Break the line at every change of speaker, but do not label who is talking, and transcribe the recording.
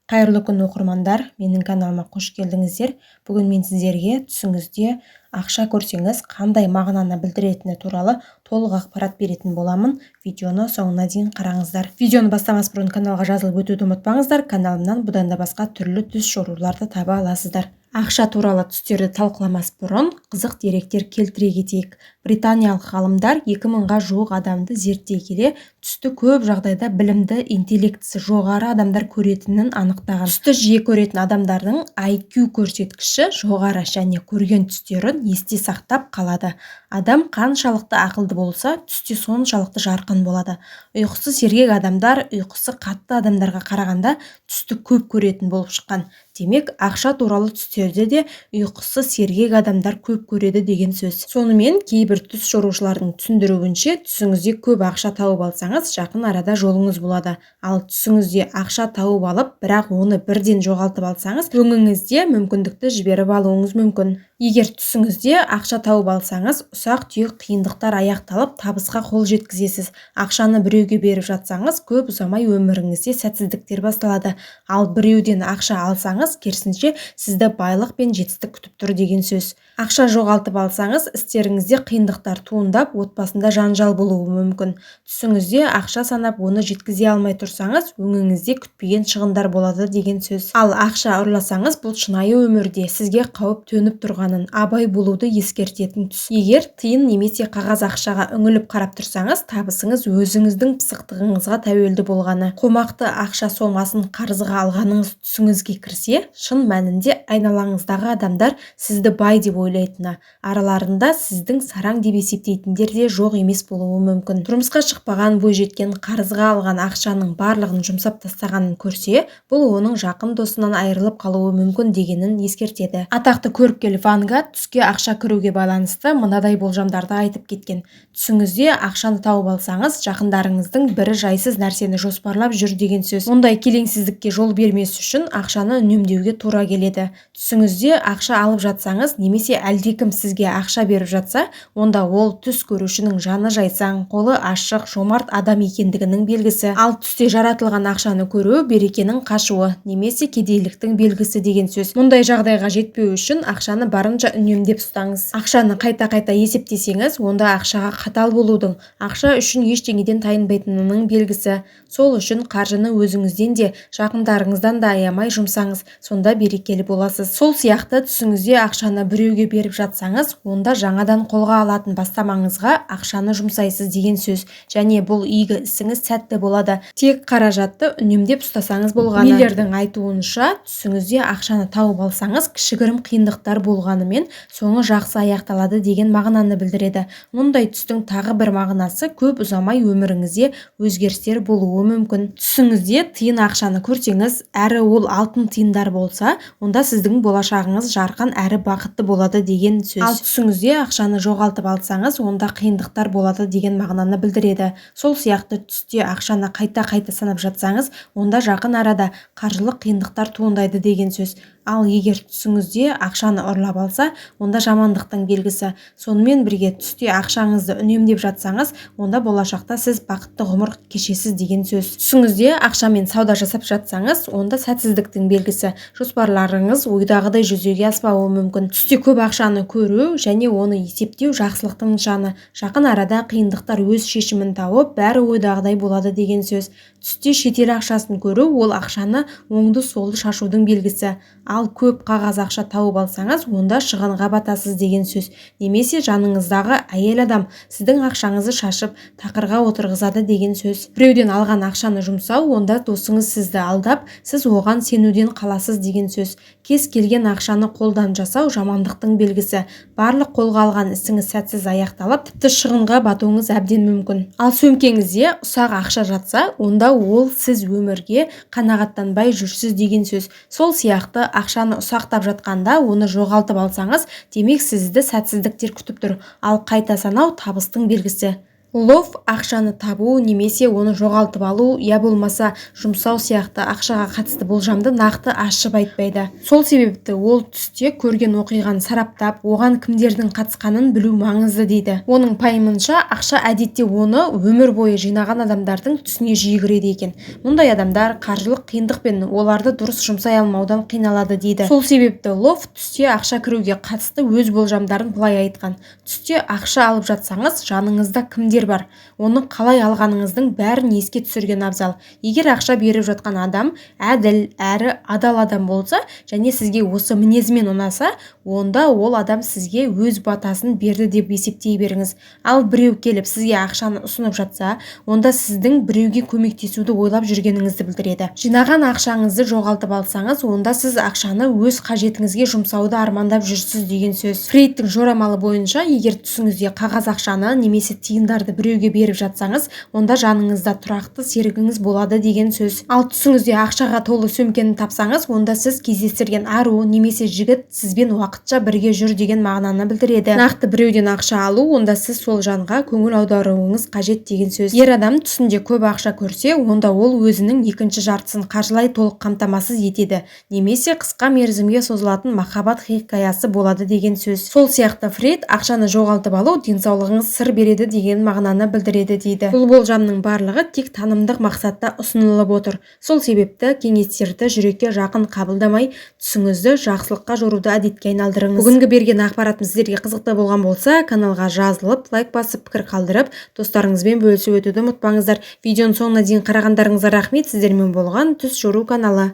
Қайырлы күн оқырмандар, менің каналыма қош келдіңіздер. Бүгін мен сіздерге түсіңізде ақша көрсеңіз қандай мағынаны білдіретіні туралы толық ақпарат беретін боламын. Видеоны соңына дейін қараңыздар. Видеоны бастамас бұрын каналға жазылып өтуді ұмытпаңыздар. Каналымнан бұдан да басқа түрлі түс шоруларды таба аласыздар. Ақша туралы түстерді талқыламас бұрын қызық деректер келтіре кетейік. Британиялық ғалымдар 2000-ға жуық адамды зерттей келе түсті көп жағдайда білімді, интеллектісі жоғары адамдар көретінін анықтаған. Түсті жиі көретін адамдардың IQ көрсеткіші жоғары және көрген түстерін есте сақтап қалады. Адам қаншалықты ақылды болса, түсте соншалықты жарқын болады. Ұйқысы сергек адамдар ұйқысы қатты адамдарға қарағанда түсті көп көретін болып шыққан. Демек, ақша туралы түстерде де ұйқысы сергек адамдар көп көреді деген сөз. Сонымен, кейбір түс шорушылардың түсіндіруінше, түсіңізде көп ақша тауып алсаңыз, жақын арада жолыңыз болады. Ал түсіңізде ақша тауып алып, бірақ оны бірден жоғалтып алсаңыз, өңіңізде мүмкіндікті жіберіп алуыңыз мүмкін. Егер түсіңізде ақша тауып алсаңыз, ұсақ-түйек қиындықтар аяқталып, табысқа қол жеткізесіз. Ақшаны біреуге беріп жатсаңыз, көп ұзамай өміріңізде сәтсіздіктер басталады. Ал біреуден ақша алсаңыз, керісінше сізді байлық пен жетістік күтіп тұр деген сөз. Ақша жоғалтып алсаңыз, істеріңізде қиындықтар туындап, отбасында жанжал болуы мүмкін. Түсіңізде ақша санап, оны жеткізе алмай тұрсаңыз, өңіңізде күтпеген шығындар болады деген сөз. Ал ақша ұрласаңыз, бұл шынайы өмірде сізге қауіп төніп тұрғанын, абай болуды ескертетін түс. Егер тиын немесе қағаз ақшаға үңіліп қарап тұрсаңыз, табысыңыз өзіңіздің пысықтығыңызға тәуелді болғаны. Қомақты ақша сомасын қарызға алғаныңыз түсіңізге кірсе, шын мәнінде айналаңыздағы адамдар сізді бай деп ойлайтыны, араларында сіздің сараң деп есептейтіндер де жоқ емес болуы мүмкін. Тұрмысқа шықпаған, бойжеткен қарызға алған ақшаның барлығын жұмсап тастағанын көрсе, бұл оның жақын досынан айырылып қалуы мүмкін дегенін ескертеді. Атақты көріпкел Ван Гат түске ақша кіруге байланысты мынадай болжамдарды айтып кеткен. Түсіңізде ақшаны тауып алсаңыз, жақындарыңыздың бірі жайсыз нәрсені жоспарлап жүр деген сөз. Мұндай келеңсіздікке жол бермес үшін ақшаны үнемдеуге тура келеді. Түсіңізде ақша алып жатсаңыз, немесе әлдекім сізге ақша беріп жатса, онда ол түс көрушінің жаны жайсаң, қолы ашық, жомарт адам екендігінің белгісі. Ал түсте жаратылған ақшаны көру берекенің қашуы немесе кедейліктің белгісі деген сөз. Мұндай жағдайға жетпеу үшін ақшаны барынша үнемдеп ұстаңыз. Ақшаны қайта-қайта есептесеңіз, онда ақшаға қатал болудың, ақша үшін ештеңеден тайынбайтынының белгісі. Сол үшін қаржыны өзіңізден де, жақындарыңыздан да аямай жұмсаңыз, сонда берекелі боласыз. Сол сияқты түсіңізде ақшаны біреуге беріп жатсаңыз, онда жаңадан қолға алатын бастамаңызға ақшаны жұмсайсыз деген сөз. Және бұл игі ісіңіз сәтті болады. Тек қаражатты үнемдеп ұстасаңыз болғаны. Миллердің айтуынша, түсіңізде ақшаны тауып алсаңыз, кішігірім қиындықтар болғанымен, соңы жақсы аяқталады деген мағынаны білдіреді. Мұндай түстің тағы бір мағынасы, көп ұзамай өміріңізде өзгерістер болуы мүмкін. Түсіңізде тиын ақшаны көрсеңіз, әрі ол алтын тиындар болса, онда сіздің болашағыңыз жарқын әрі бақытты болады деген сөз. Ал түсіңізде ақшаны жоғалтып алсаңыз, онда қиындықтар болады деген мағынаны білдіреді. Сол сияқты түсте ақшаны қайта-қайта санап жатсаңыз, онда жақын арада қаржылық қиындықтар туындайды деген сөз. Ал егер түсіңізде ақшаны ұрлап алса, онда жамандықтың белгісі. Сонымен бірге түсте ақшаңызды үнемдеп жатсаңыз, онда болашақта сіз бақытты ғұмыр кешесіз деген сөз. Түсіңізде ақшамен сауда жасап жатсаңыз, онда сәтсіздіктің белгісі. Жоспарларыңыз ойдағыдай жүзеге аспауы мүмкін. Түсте көп ақшаны көру және оны есептеу жақсылықтың нышаны. Жақын арада қиындықтар өз шешімін тауып, бәрі ойдағыдай болады деген сөз. Түсте шетел ақшасын көру, ол ақшаны оңды-солды шашудың белгісі. Ал көп қағаз ақша тауып алсаңыз, онда шығынға батасыз деген сөз. Немесе жаныңыздағы әйел адам сіздің ақшаңызды шашып, тақырға отырғызады деген сөз. Біреуден алған ақшаны жұмсау, онда досыңыз сізді алдап, сіз оған сенуден қаласыз деген сөз. Кез келген ақшаны қолдан жасау жамандықтың белгісі. Барлық қолға алған ісіңіз сәтсіз аяқталып, тіпті шығынға батуыңыз әбден мүмкін. Ал сөмкеңізде ұсақ ақша жатса, онда ол сіз өмірге қанағаттанбай жүрсіз деген сөз. Сол сияқты ақшаны ұсақтап жатқанда оны жоғалтып алсаңыз, демек сізді сәтсіздіктер күтіп тұр. Ал қайта санау табыстың белгісі. лов ақшаны табу немесе оны жоғалтып алу, я болмаса жұмсау сияқты ақшаға қатысты болжамды нақты ашып айтпайды. Сол себепті ол түсте көрген оқиғаны сараптап, оған кімдердің қатысқанын білу маңызды дейді. Оның пайымынша, ақша әдетте оны өмір бойы жинаған адамдардың түсіне жиі кіреді екен. Мұндай адамдар қаржылық қиындық пен оларды дұрыс жұмсай алмаудан қиналады дейді. Сол себепті лов түсте ақша кіруге қатысты өз болжамдарын былай айтқан: түсте ақша алып жатсаңыз, жаныңызда кімдер бар, оны қалай алғаныңыздың бәрін еске түсірген абзал. Егер ақша беріп жатқан адам әділ әрі адал адам болса және сізге осы мінезімен ұнаса, онда ол адам сізге өз батасын берді деп есептей беріңіз. Ал біреу келіп сізге ақшаны ұсынып жатса, онда сіздің біреуге көмектесуді ойлап жүргеніңізді білдіреді. Жинаған ақшаңызды жоғалтып алсаңыз, онда сіз ақшаны өз қажетіңізге жұмсауды армандап жүрсіз деген сөз. Фрейдтің жорамалы бойынша, егер түсіңізде қағаз ақшаны немесе тиындарды біреуге беріп жатсаңыз, онда жаныңызда тұрақты серігіңіз болады деген сөз. Ал түсіңізде ақшаға толы сөмкені тапсаңыз, онда сіз кездестірген ару немесе жігіт сізбен уақытша бірге жүр деген мағынаны білдіреді. Нақты біреуден ақша алу, онда сіз сол жанға көңіл аударуыңыз қажет деген сөз. Ер адам түсінде көп ақша көрсе, онда ол өзінің екінші жартысын қаржылай толық қамтамасыз етеді, немесе қысқа мерзімге созылатын махаббат хикаясы болады деген сөз. Сол сияқты Фрейд ақшаны жоғалтып алу денсаулығыңыз сыр береді деген мағынаны білдіреді дейді. Бұл болжамның барлығы тек танымдық мақсатта ұсынылып отыр. Сол себепті кеңестерді жүрекке жақын қабылдамай, түсіңізді жақсылыққа жоруды әдетке айналдырыңыз. Бүгінгі берген ақпаратым сіздерге қызықты болған болса, каналға жазылып, лайк басып, пікір қалдырып, достарыңызбен бөлісіп өтуді ұмытпаңыздар. Видеоның соңына дейін қарағандарыңызға рахмет. Сіздермен болған Түс Жору каналы.